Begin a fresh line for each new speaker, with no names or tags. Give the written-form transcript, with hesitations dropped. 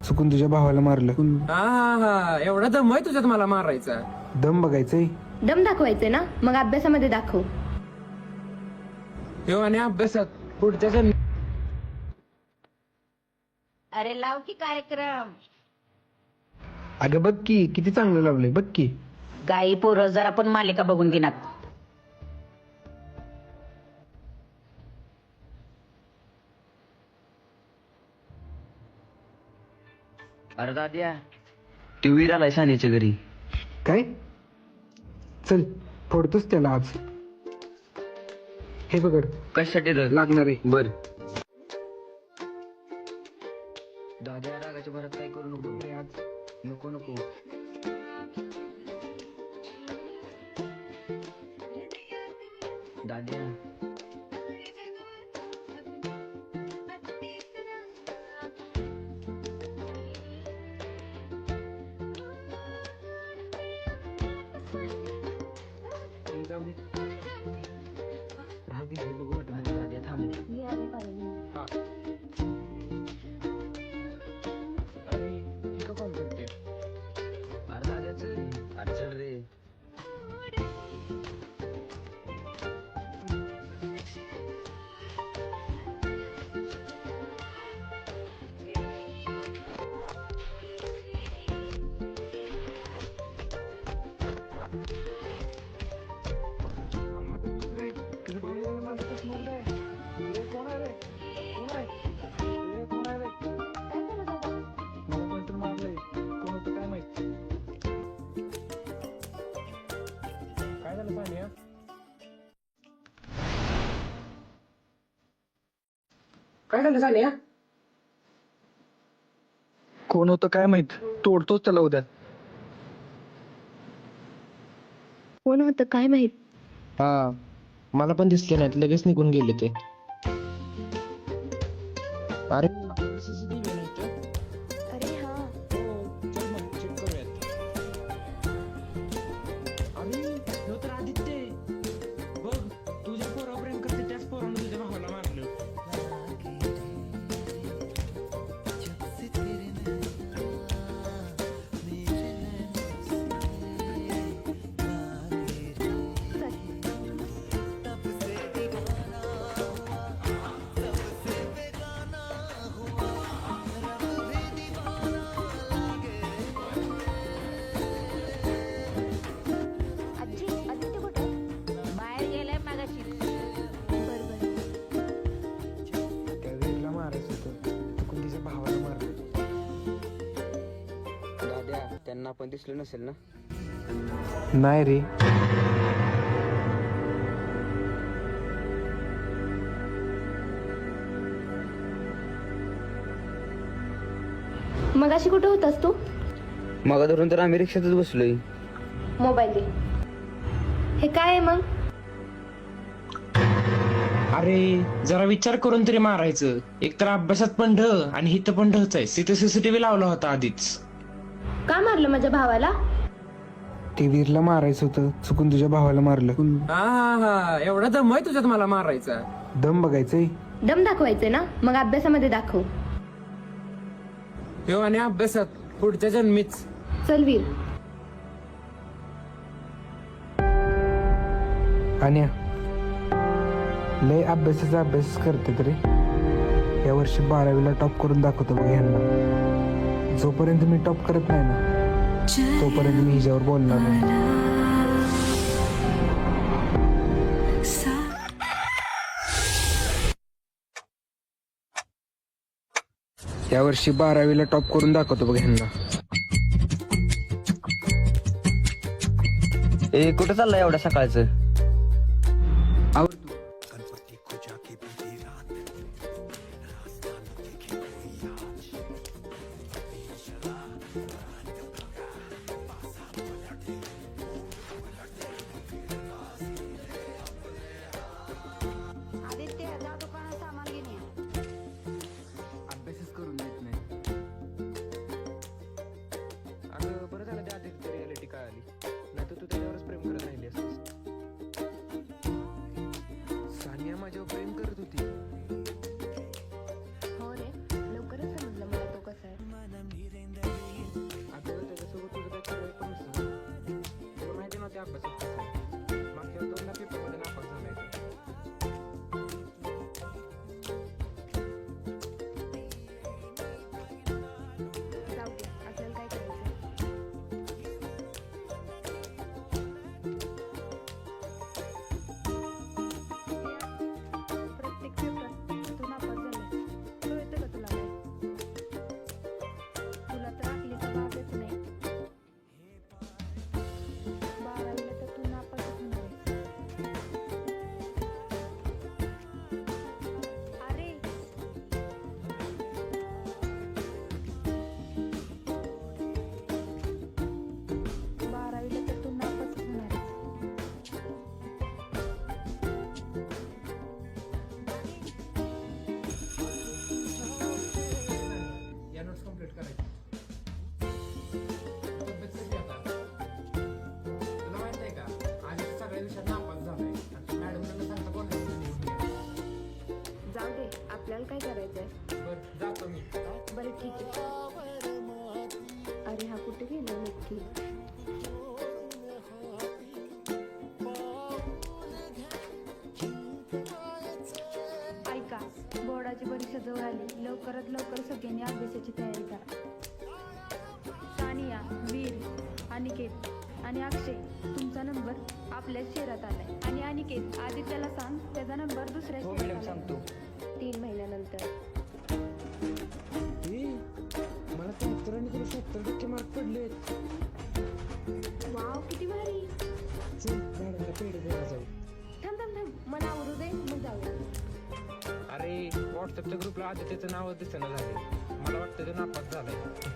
चुकून तुझ्या भावाला मारलं.
हा हा हा, एवढा दम आहे तुझ्यात मला मारायचा?
दम बघायचंय.
दम दाखवायचे ना, मग अभ्यासामध्ये दाखव.
ह्यो आणि अभ्यासात पुढच्या जन्मी.
अरे लाव की कार्यक्रम.
अगं बघ की किती चांगलं लावलंय, बघ की.
गाई पोरं जरा पण मालिका बघून घेणार.
अरे दाद्या, टीव्ही आलाय सान्याच्या घरी.
काय? चल फोडतोच त्याला आज. हे पकड,
कशासाठी रे?
लागणार आहे.
बर. दाद्या रागाच्या भरात काय करू नको रे आज. नको नको. दाद्या, दाद्या थांब. अरे दाद्याच अडचण रे.
काय झालं सानिया? काय झालं सानिया?
कोण होतं काय माहित, तोडतोच त्याला उद्या.
कोण होतं काय माहित.
हा, मला पण दिसले नाहीत, लगेच निघून गेले ते. अरे
अरे हा,
अरे ह्यो तर आदित्य आहे. बघ, तुझ्या पोरावर प्रेम करते त्याच पोरानं तुझ्या भावाला मारलं.
आजी आदित्य कुठे आहे?
बाहेर गेलाय मागाशी.
बरोबर.
त्या वीरला मारायचं होतं, चुकून तिच्या भावाला मारलं.
दाद्या, त्यांना पण दिसलं नसेल ना?
नाही रे.
मगाशी कुठे होतास तू?
मग धरून तर आम्ही रिक्षातच बसलोय.
मोबाईल दे. हे काय आहे मग?
अरे जरा विचार करून तरी मारायचं. एकतर अभ्यासात पण ढ आणि इथं पण ढच आहे. तिथे सीसीटीव्ही लावला होता आधीच.
का मारलं माझ्या भावाला?
ते वीरला मारायचं होतं, चुकून तुझ्या भावाला मारलं.
हा हा हा, एवढा दम आहे तुझ्यात मला मारायचा?
दम बघायचंय.
दम दाखवायचे ना, मग अभ्यासामध्ये दाखव.
ह्यो आणि अभ्यासात पुढच्या जन्मीच.
चल वीर.
आणि लय अभ्यासाचा अभ्यास करते तरी या वर्षी 12वीला टॉप करून दाखवतो बघ ह्यांना. जोपर्यंत मी टॉप करत नाही ना, तोपर्यंत मी हिच्यावर बोलणार नाही. या वर्षी 12वीला टॉप करून दाखवतो बघ ह्यांना.
ए, कुठं चाललंय एवढ्या सकाळचं?
आदित्य जा दुकानात सामान घेऊन ये.
अभ्यासच करून देत नाही.
अगं बरं झालं त्या आधी रियालिटी कळाली, नाही तर तू त्याच्यावरच प्रेम करत राहिली असतीस.
अगं त्याच्यासोबत तुझं काय करायला पण नसतं. तुला माहिती नव्हते अभ्यासात कसं आहे. मागच्या 2दा पेपरमध्ये नापास झालाय तो.
जाऊ दे आपल्याला काय करायचं. प्रत्येक पेपरात तू नापास झालाय. कळतं का तुला काय? तुला तर अकलीचा बाबच नाही. 12वीला तर तू नापासच होणार आहेस. अरे बारावीला तर तू नापासच होणार आहेस.
या नोट्स कम्प्लीट करायची. तब्येत कशी आता? तुला माहित आहे का आज सगळ्या विषयात नापास झालाय आणि मॅडमला सांगता कोण
जाऊ दे आपल्याला काय करायचंय.
बरं जातो मी.
बरं ठीक आहे. अरे हा कुठे गेला नक्की. ऐका बोर्डाची परीक्षा जवळ आली. लवकरात लवकर सगळ्यांनी अभ्यासाची तयारी करा. सानिया, वीर, अनिकेत आणि अक्षय तुमचा नंबर आपल्याच शहरात आलाय. आणि अनिकेत आदित्याला सांग त्याचा नंबर दुसऱ्या
हो
शहरात
मॅडम
आलाय.
सांगतो.
3 महिन्यानंतर.
मला 73 आणि तुला 70% मार्क पडलेत.
वाव किती भारी.
चल मॅडमला पेढे द्यायला जाऊ.
थांब थांब थांब मला आवरू दे मग जाऊया.
अरे व्हॉट्सअपच्या ग्रुपला आधी त्याचं नाव दिसेना झाले. मला वाटतं ते नापास झालंय.